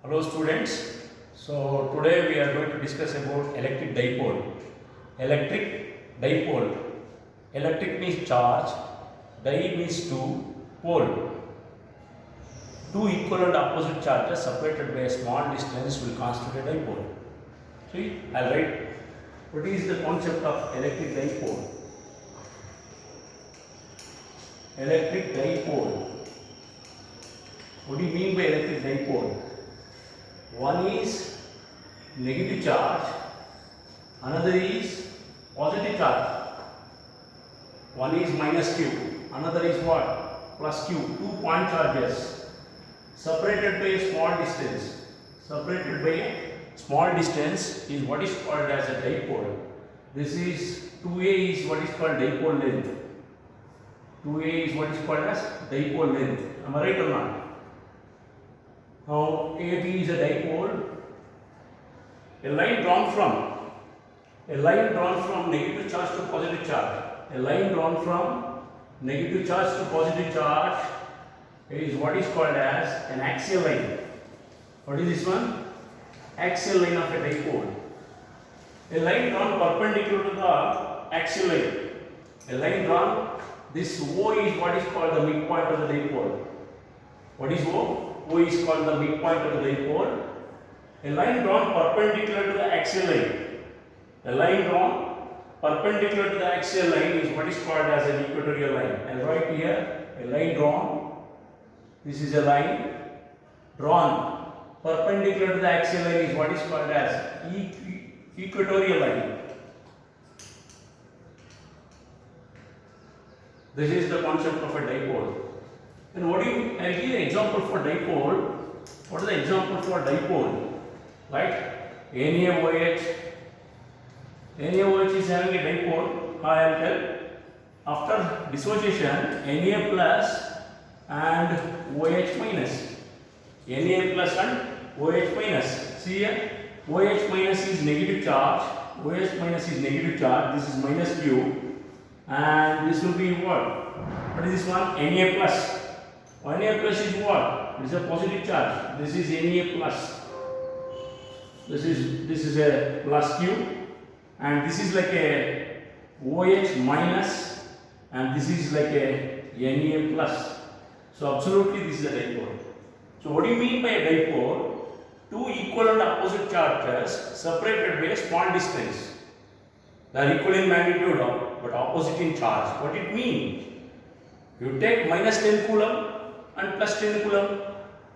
Hello students. So today we are going to discuss about electric dipole. Electric dipole. Electric means charge, di means two, pole. Two equal and opposite charges separated by a small distance will constitute a dipole. See, I'll write. What is the concept of electric dipole? Electric dipole. What do you mean by electric dipole? One is negative charge, another is positive charge. One is minus q, another is what? Plus q. 2 point charges separated by a small distance. Separated by a small distance is what is called as a dipole. This is 2a is what is called dipole length. 2a is what is called as dipole length. Am I right or not? Now, AB is a dipole. A line drawn from negative charge to positive charge. A line drawn from negative charge to positive charge is what is called as an axial line. What is this one? Axial line of a dipole. A line drawn perpendicular to the axial line. A line drawn. This O is what is called the midpoint of the dipole. What is O? O is called the midpoint of the dipole. A line drawn perpendicular to the axial line. A line drawn perpendicular to the axial line is what is called as an equatorial line. And right here, a line drawn. This is a line drawn perpendicular to the axial line is what is called as equatorial line. This is the concept of a dipole. And what do you? I'll give you an example for dipole. What is the example for dipole? Right? NaOH. NaOH is having a dipole. I'll tell. After dissociation, Na plus and OH minus. Na plus and OH minus. See here? OH minus is negative charge. OH minus is negative charge. This is minus Q. And this will be what? What is this one? Na plus. Na plus is what? This is a positive charge. This is Na plus. This is a plus Q, and this is like a OH minus, and this is like a Na plus. So absolutely this is a dipole. So what do you mean by a dipole? Two equal and opposite charges separated by a small distance. They are equal in magnitude but opposite in charge. What it means? You take minus 10 coulomb and plus 10 coulomb.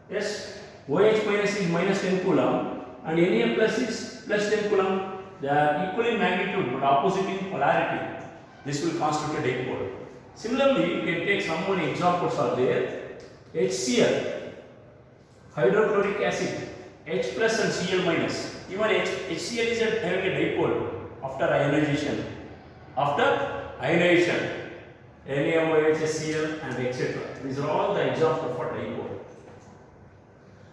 Yes, OH minus is minus 10 coulomb and Na plus is plus 10 coulomb. They are equal in magnitude but opposite in polarity. This will constitute a dipole. Similarly, you can take some more examples are there. HCl, hydrochloric acid, H plus and Cl minus. Even HCl is having a dipole after ionization. After ionization. NaOH, HCl and etc. These are all the examples for dipole.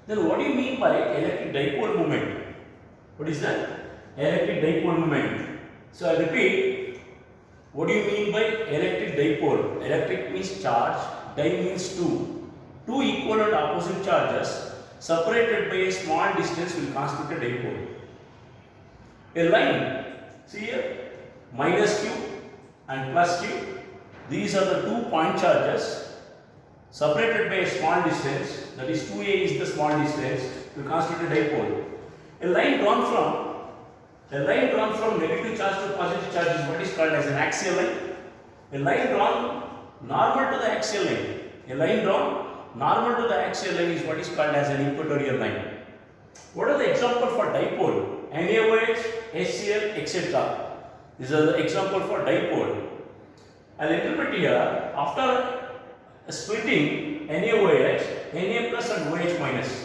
Then what do you mean by electric dipole moment? What is that? Electric dipole moment. So I repeat, what do you mean by electric dipole? Electric means charge, di means two. Two equal and opposite charges separated by a small distance will constitute a dipole. A line, see here, minus q and plus q. These are the 2 point charges separated by a small distance, that is 2a is the small distance, to constitute a dipole. A line drawn from negative charge to positive charge is what is called as an axial line. A line drawn normal to the axial line. A line drawn normal to the axial line is what is called as an equatorial line. What are the examples for dipole? NaOH, HCl, etc. These are the examples for dipole. I'll interpret here, after splitting NaOH, Na plus and OH minus.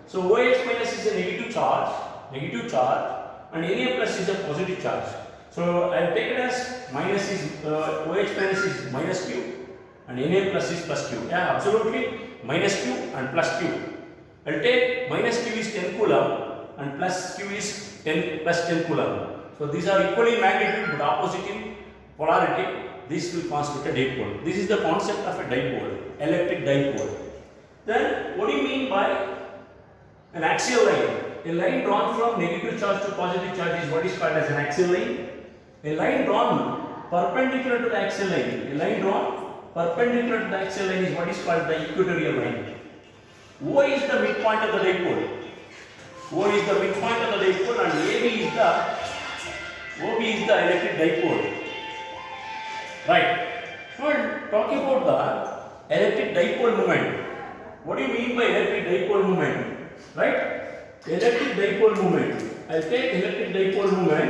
So OH minus is a negative charge, and Na plus is a positive charge. So I'll take it as minus is OH minus is minus Q, and Na plus is plus Q. Yeah, absolutely, minus Q and plus Q. I'll take minus Q is 10 coulomb and plus Q is 10 plus 10 coulomb. So these are equal in magnitude but opposite in polarity. This will constitute a dipole. This is the concept of a dipole, electric dipole. Then what do you mean by An axial line. A line drawn from negative charge to positive charge is what is called as an axial line. A line drawn perpendicular to the axial line. A line drawn perpendicular to the axial line is what is called the equatorial line. O is the midpoint of the dipole. O is the midpoint of the dipole and OB is the electric dipole. Right. Now talking about the electric dipole moment. What do you mean by electric dipole moment? Right? Electric dipole moment. I'll take electric dipole moment.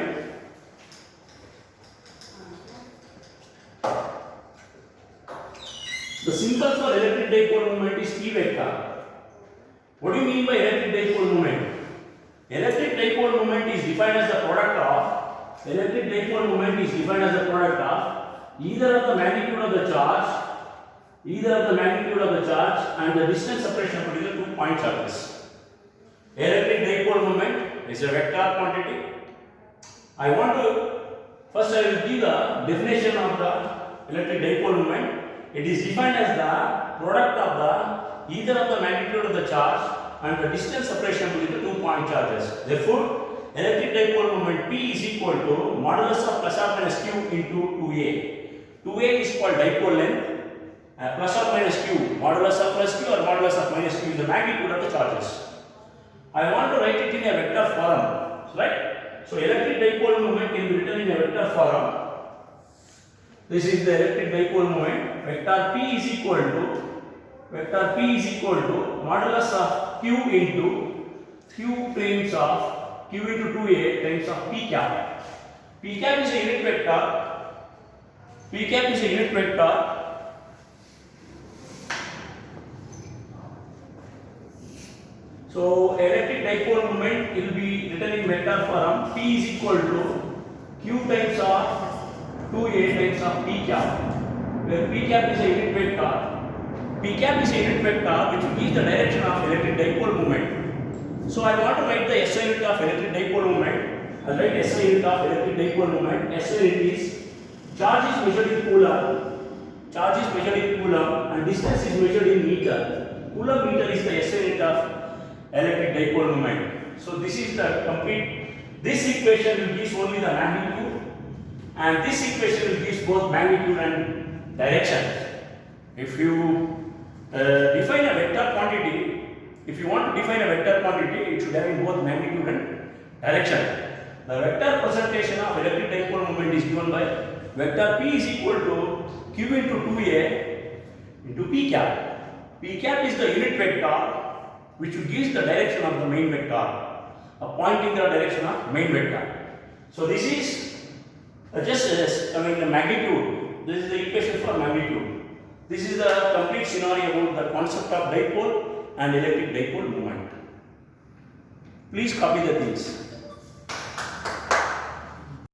The symbol for electric dipole moment is E vector. What do you mean by electric dipole moment? Electric dipole moment is defined as the product of either of the magnitude of the charge and the distance separation between the 2 point charges. Electric dipole moment is a vector quantity. I will give the definition of the electric dipole moment. It is defined as the product of either of the magnitude of the charge and the distance separation between the 2 point charges. Therefore, electric dipole moment P is equal to modulus of plus or minus q into 2a. 2a is called dipole length. Plus or minus q, modulus of plus q or modulus of minus q is the magnitude of the charges. I want to write it in a vector form, right? So electric dipole moment can be written in a vector form. This is the electric dipole moment. Vector P is equal to modulus of q into q times of q into 2a times of p cap. P cap is a unit vector. So electric dipole moment will be written in vector form. P is equal to q times of 2a times of p cap, where p cap is a unit vector. P cap is a unit vector which gives the direction of electric dipole moment. So I want to write the SI unit of electric dipole moment. I'll write SI unit of electric dipole moment. SI unit is charge is measured in coulomb and distance is measured in meter. Coulomb meter is the SI unit of electric dipole moment. So this is the complete. This equation will give only the magnitude, and this equation will give both magnitude and direction. If you define a vector quantity, if you want to define a vector quantity, it should have both magnitude and direction. The vector presentation of electric dipole moment is given by vector P is equal to q into 2a into p cap. P cap is the unit vector which gives the direction of the main vector, pointing the direction of main vector. So this is the magnitude. This is the equation for magnitude. This is the complete scenario about the concept of dipole and electric dipole moment. Please copy the things.